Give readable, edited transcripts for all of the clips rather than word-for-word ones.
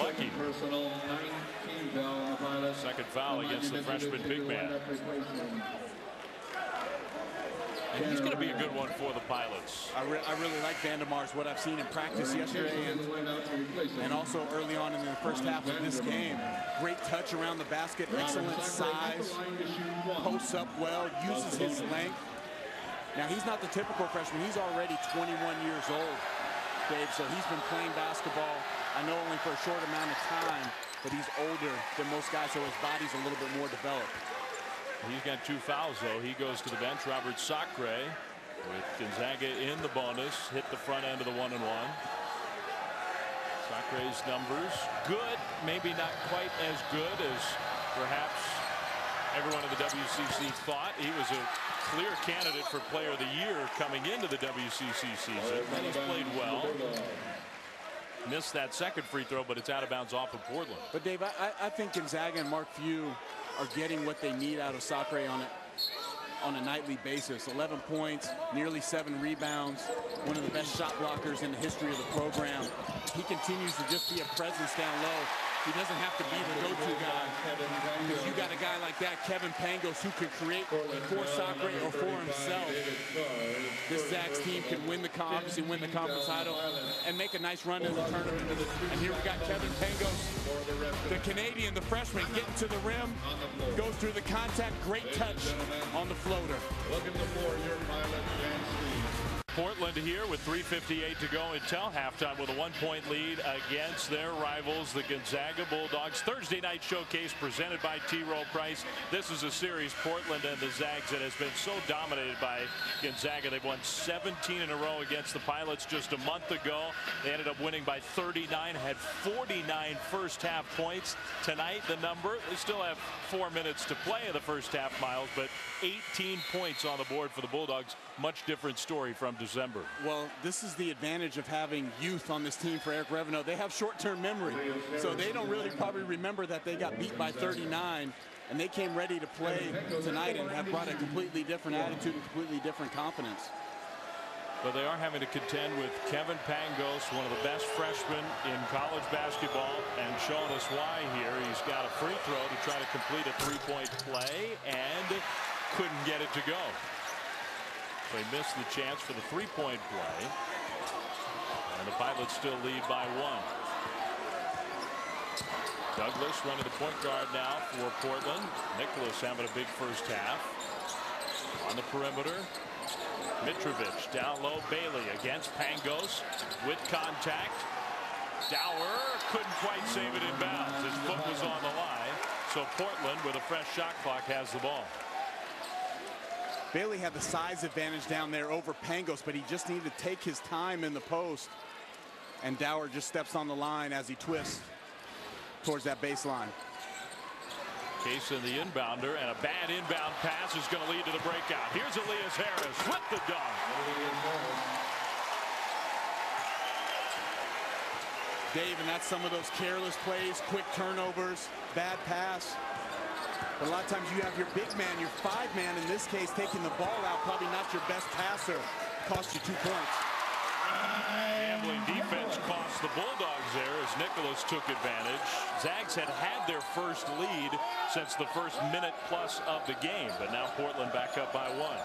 lucky. Personal 19 foul on the Pilots. Second foul against the freshman big man. And he's going to be a good one for the Pilots. I really like Vandermar's, what I've seen in practice yesterday and also early on in the first half of this game. Great touch around the basket, excellent size, posts up well, uses his length. Now, he's not the typical freshman. He's already 21 years old, Dave, so he's been playing basketball, I know only for a short amount of time, but he's older than most guys, so his body's a little bit more developed. He's got 2 fouls, though. He goes to the bench. Robert Sacre with Gonzaga in the bonus. Hit the front end of the 1-and-1. Sacre's numbers good, maybe not quite as good as perhaps everyone in the WCC thought. He was a clear candidate for Player of the Year coming into the WCC season. And he's played well. Missed that second free throw, but it's out of bounds off of Portland. But Dave, I think Gonzaga and Mark Few are getting what they need out of Sacre on a nightly basis. 11 points, nearly 7 rebounds, one of the best shot blockers in the history of the program. He continues to just be a presence down low. He doesn't have to be the go-to guy. Because you got a guy like that, Kevin Pangos, who can create for Sacre or for himself. This Zags team can obviously win the conference title and make a nice run in the tournament. And here we've got Kevin Pangos, the Canadian, the freshman, getting to the rim, goes through the contact, great touch on the floater. Looking for your Pilot and Steve. Portland here with 3:58 to go until halftime with a 1-point lead against their rivals, the Gonzaga Bulldogs. Thursday night showcase presented by T. Rowe Price. This is a series, Portland and the Zags, that has been so dominated by Gonzaga. They've won 17 in a row against the Pilots just a month ago. They ended up winning by 39, had 49 first half points. Tonight, the number, they still have 4 minutes to play in the first half, Miles, but 18 points on the board for the Bulldogs. Much different story from December. Well, this is the advantage of having youth on this team for Eric Revenot. They have short-term memory, so they don't really probably remember that they got beat by 39, and they came ready to play tonight and have brought a completely different attitude and completely different confidence. But they are having to contend with Kevin Pangos, one of the best freshmen in college basketball, and showing us why here. He's got a free throw to try to complete a 3-point play and couldn't get it to go. They missed the chance for the 3-point play. And the Pilots still lead by 1. Douglas running the point guard now for Portland. Nicholas having a big first half. On the perimeter, Mitrovic down low. Bailey against Pangos with contact. Dower couldn't quite save it in bounds. His foot was on the line. So Portland, with a fresh shot clock, has the ball. Bailey had the size advantage down there over Pangos, but he just needed to take his time in the post. And Dower just steps on the line as he twists towards that baseline. Case in the inbounder, and a bad inbound pass is going to lead to the breakout. Here's Elias Harris with the dunk. Dave, and that's some of those careless plays, quick turnovers, bad pass. But a lot of times you have your big man, your 5-man in this case, taking the ball out, probably not your best passer. Cost you 2 points. Gambling defense cost the Bulldogs there as Nicholas took advantage. Zags had their first lead since the first minute plus of the game, but now Portland back up by 1.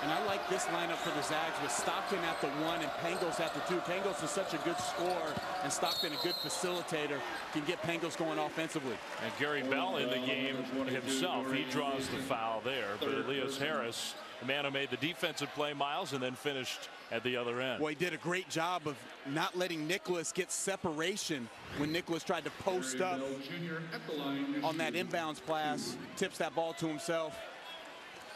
And I like this lineup for the Zags with Stockton at the 1 and Pangos at the 2. Pangos is such a good scorer, and Stockton a good facilitator, can get Pangos going offensively. And Gary Bell in the game himself. He draws the foul there, but Elias Harris, the man who made the defensive play, Miles, and then finished at the other end. Well, he did a great job of not letting Nicholas get separation when Nicholas tried to post up on that inbounds pass, tips that ball to himself,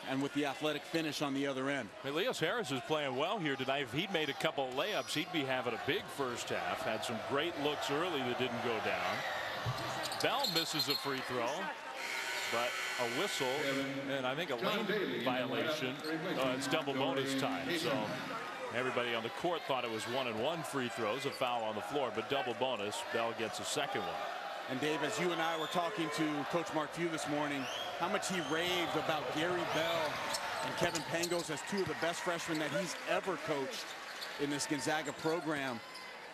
and with the athletic finish on the other end. Elias Harris is playing well here tonight. If he'd made a couple of layups, he'd be having a big first half. Had some great looks early that didn't go down. Bell misses a free throw, but a whistle and I think a lane violation. It's double bonus time. So everybody on the court thought it was 1-and-1 free throws, a foul on the floor, but double bonus. Bell gets a second one. And Dave, as you and I were talking to Coach Mark Few this morning, how much he raved about Gary Bell and Kevin Pangos as 2 of the best freshmen that he's ever coached in this Gonzaga program.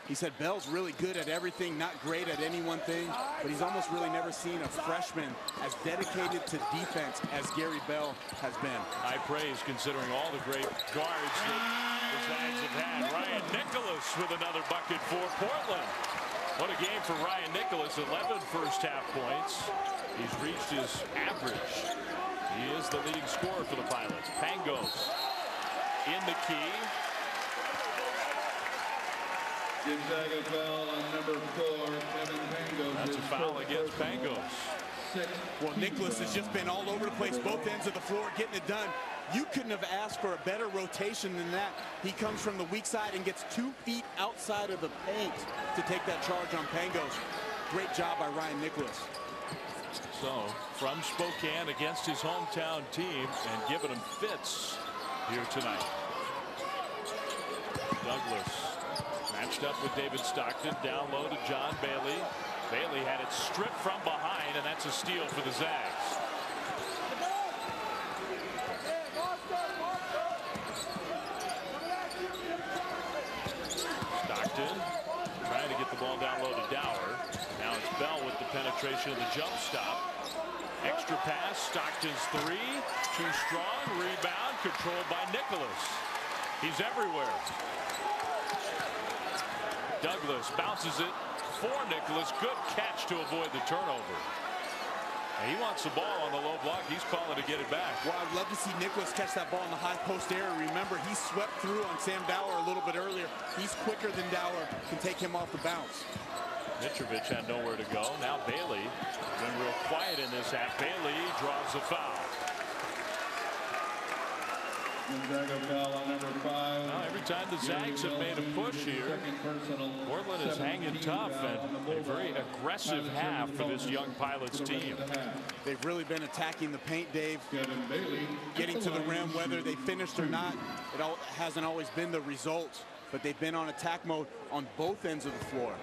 He said Bell's really good at everything, not great at any one thing, but he's almost really never seen a freshman as dedicated to defense as Gary Bell has been. High praise considering all the great guards that the Zags have had. Ryan Nicholas with another bucket for Portland. What a game for Ryan Nicholas, 11 first-half points. He's reached his average. He is the leading scorer for the Pilots. Pangos in the key. Gonzaga foul on number 4, Kevin Pangos. That's a foul against Pangos. Well, Nicholas has just been all over the place, both ends of the floor, getting it done. You couldn't have asked for a better rotation than that. He comes from the weak side and gets 2 feet outside of the paint to take that charge on Pangos. Great job by Ryan Nicholas. So, from Spokane against his hometown team and giving him fits here tonight. Douglas matched up with David Stockton, down low to John Bailey. Bailey had it stripped from behind, and that's a steal for the Zags. Stockton trying to get the ball down low to Dower. Now it's Bell with the penetration of the jump stop. Extra pass, Stockton's three, too strong, rebound, controlled by Nicholas. He's everywhere. Douglas bounces it for Nicholas. Good catch to avoid the turnover. And he wants the ball on the low block. He's calling to get it back. Well, I'd love to see Nicholas catch that ball in the high post area. Remember, he swept through on Sam Dower a little bit earlier. He's quicker than Dower, can take him off the bounce. Mitrovic had nowhere to go. Now Bailey been real quiet in this half. Bailey draws the foul. Gonzaga foul on number 5. Now, every time the Zags have made a push here, Portland is hanging tough, and a very aggressive half for this young Pilots team. They've really been attacking the paint, Dave. Getting to the rim, whether they finished or not, it hasn't always been the result, but they've been on attack mode on both ends of the floor.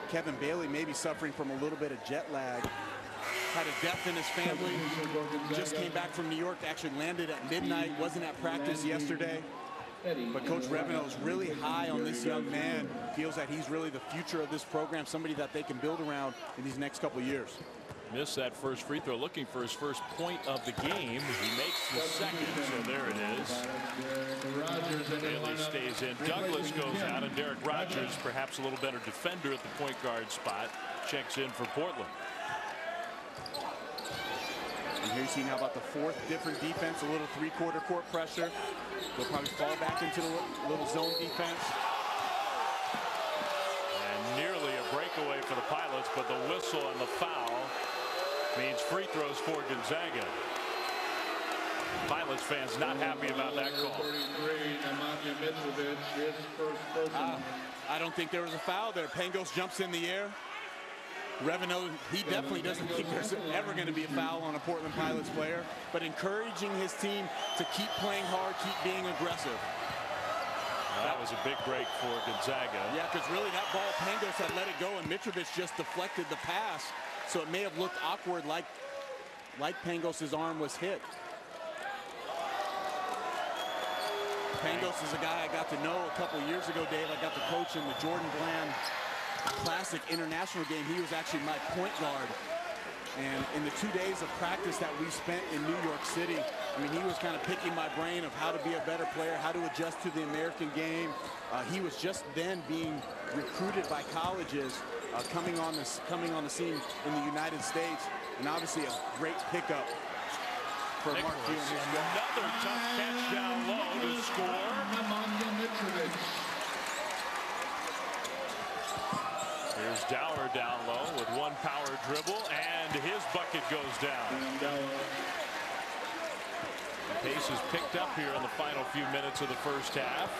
Kevin Bailey may be suffering from a little bit of jet lag. Had a death in his family. Just came back from New York. Actually landed at midnight. Wasn't at practice yesterday. But Coach Reveno is really high on this young man. Feels that he's really the future of this program. Somebody that they can build around in these next couple of years. Missed that first free throw, looking for his first point of the game. He makes the second, so there it is. Bailey stays in. Douglas goes out, and Derek Rogers, perhaps a little better defender at the point guard spot, checks in for Portland. And here you see now about the 4th different defense, a little 3-quarter court pressure. They'll probably fall back into the little zone defense. And nearly a breakaway for the Pilots, but the whistle and the foul means free throws for Gonzaga. Pilots fans not happy about that call. I don't think there was a foul there. Pangos jumps in the air. Reveno, he definitely doesn't think there's ever going to be a foul on a Portland Pilots player, but encouraging his team to keep playing hard, keep being aggressive. That was a big break for Gonzaga. Yeah, because really that ball, Pangos had let it go, and Mitrovic just deflected the pass, so it may have looked awkward, like Pangos' arm was hit. Pangos is a guy I got to know a couple years ago, Dave. I got to coach in the Jordan Bland Classic International game. He was actually my point guard. And in the 2 days of practice that we spent in New York City, I mean, he was kind of picking my brain of how to be a better player, how to adjust to the American game. He was just then being recruited by colleges, coming on the scene in the United States, and obviously a great pickup for Mark Few. Another tough catch down low to score. Here's Dower down low with one power dribble, and his bucket goes down. The pace is picked up here in the final few minutes of the first half.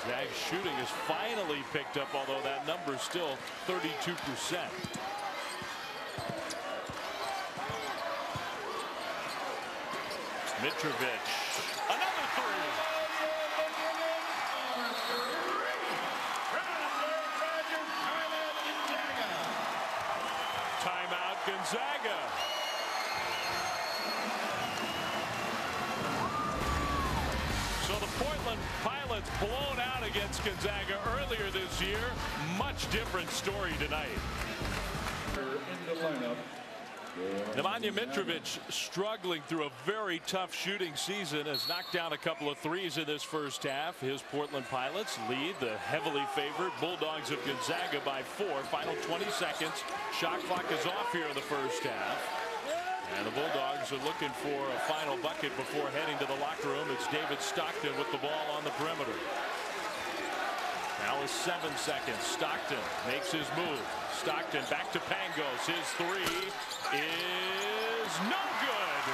Zags shooting is finally picked up, although that number is still 32%. Mitrovic, another three. Timeout, Gonzaga. So the Portland Pilots blown out against Gonzaga earlier this this year. Much different story tonight. In the lineup. Nemanja Mitrovic struggling through a very tough shooting season, has knocked down a couple of threes in this first half. His Portland Pilots lead the heavily favored Bulldogs of Gonzaga by 4. Final 20 seconds. Shot clock is off here in the first half. And the Bulldogs are looking for a final bucket before heading to the locker room. It's David Stockton with the ball on the perimeter. Now is 7 seconds. Stockton makes his move. Stockton back to Pangos. His three is no good.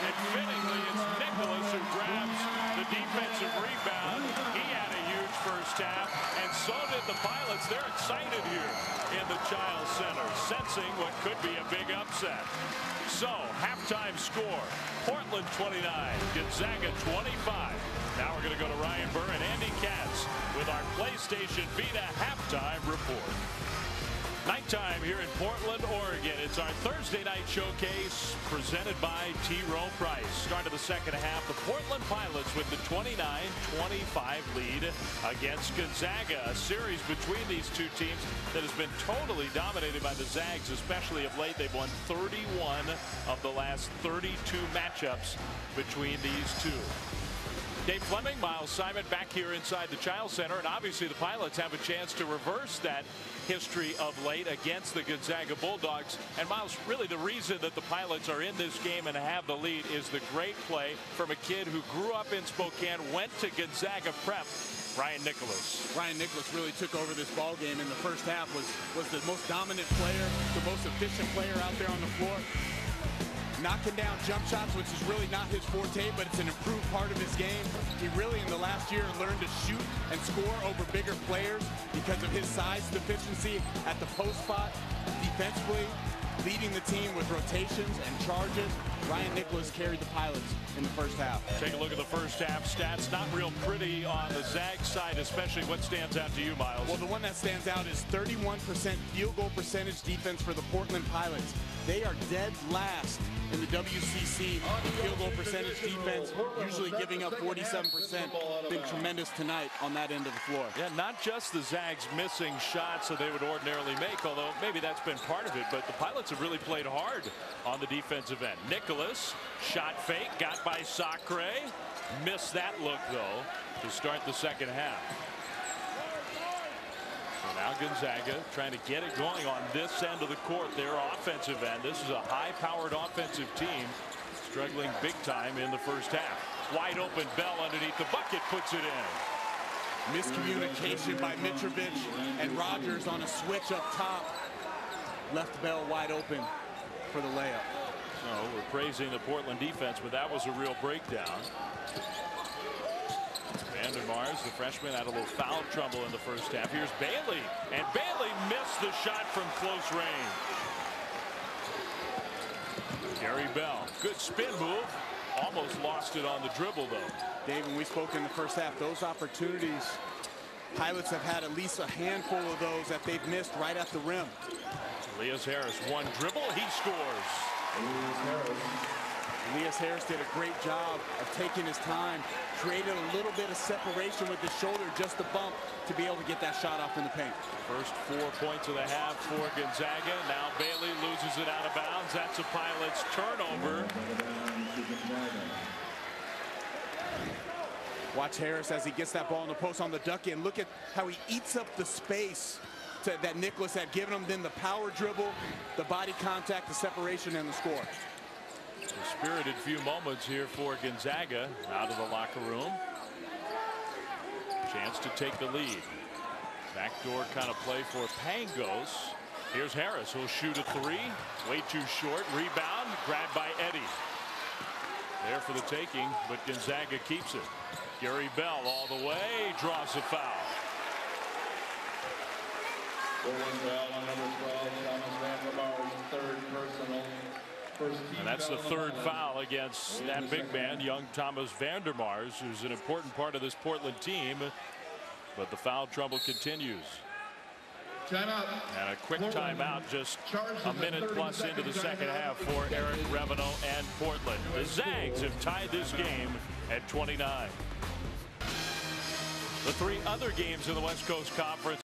And fittingly, it's Nicholas who grabs the defensive rebound. He had a huge first half, and so did the Pilots. They're excited here in the Chiles Center, sensing what could be a big upset. So, halftime score, Portland 29, Gonzaga 25. Now we're going to go to Ryan Burr and Andy Katz with our PlayStation Vita halftime report. Nighttime here in Portland, Oregon. It's our Thursday night showcase presented by T. Rowe Price. Start of the second half, the Portland Pilots with the 29-25 lead against Gonzaga. A series between these two teams that has been totally dominated by the Zags, especially of late. They've won 31 of the last 32 matchups between these two. Dave Fleming, Miles Simon back here inside the Chiles Center, and obviously the Pilots have a chance to reverse that history of late against the Gonzaga Bulldogs. And Miles, really the reason that the Pilots are in this game and have the lead is the great play from a kid who grew up in Spokane, went to Gonzaga Prep, Ryan Nicholas. Ryan Nicholas really took over this ball game in the first half, was the most dominant player, the most efficient player out there on the floor. Knocking down jump shots, which is really not his forte, but it's an improved part of his game. He really, in the last year, learned to shoot and score over bigger players because of his size deficiency at the post spot. Defensively, leading the team with rotations and charges. Ryan Nicholas carried the Pilots in the first half. Take a look at the first half stats. Not real pretty on the Zag side, especially. What stands out to you, Miles? Well, the one that stands out is 31% field goal percentage defense for the Portland Pilots. They are dead last in the WCC in field goal percentage defense, usually giving up 47%. Been tremendous tonight on that end of the floor. Yeah, not just the Zags missing shots that they would ordinarily make, although maybe that's been part of it, but the Pilots have really played hard on the defensive end. Nicholas, shot fake, got by Sacre. Missed that look, though, to start the second half. So now Gonzaga trying to get it going on this end of the court, their offensive end. This is a high-powered offensive team struggling big time in the first half. Wide open Bell underneath the bucket, puts it in. Miscommunication by Mitrovic and Rogers on a switch up top. Left Bell wide open for the layup. No, we're praising the Portland defense, but that was a real breakdown. Vandermars, the freshman, had a little foul trouble in the first half. Here's Bailey, and Bailey missed the shot from close range. Gary Bell, good spin move. Almost lost it on the dribble, though. Dave, when we spoke in the first half, those opportunities, Pilots have had at least a handful of those that they've missed right at the rim. Elias Harris, one dribble, he scores. Elias Harris did a great job of taking his time, created a little bit of separation with his shoulder, just a bump, to be able to get that shot off in the paint. First 4 points of the half for Gonzaga. Now Bailey loses it out of bounds. That's a Pilots turnover. Watch Harris as he gets that ball in the post on the duck in. Look at how he eats up the space that Nicholas had given him. Then the power dribble, the body contact, the separation, and the score. A spirited few moments here for Gonzaga out of the locker room. Chance to take the lead. Backdoor kind of play for Pangos. Here's Harris, who'll shoot a three. Way too short. Rebound, grabbed by Eddie. There for the taking, but Gonzaga keeps it. Gary Bell all the way, draws a foul. Foul on number 12, Thomas Vandermars, third personal. And that's the third foul against that big man, young Thomas Vandermars, who's an important part of this Portland team. But the foul trouble continues. Timeout. And a quick timeout just a minute plus into the second half for Eric Reveno and Portland. The Zags have tied this game at 29. The 3 other games in the West Coast Conference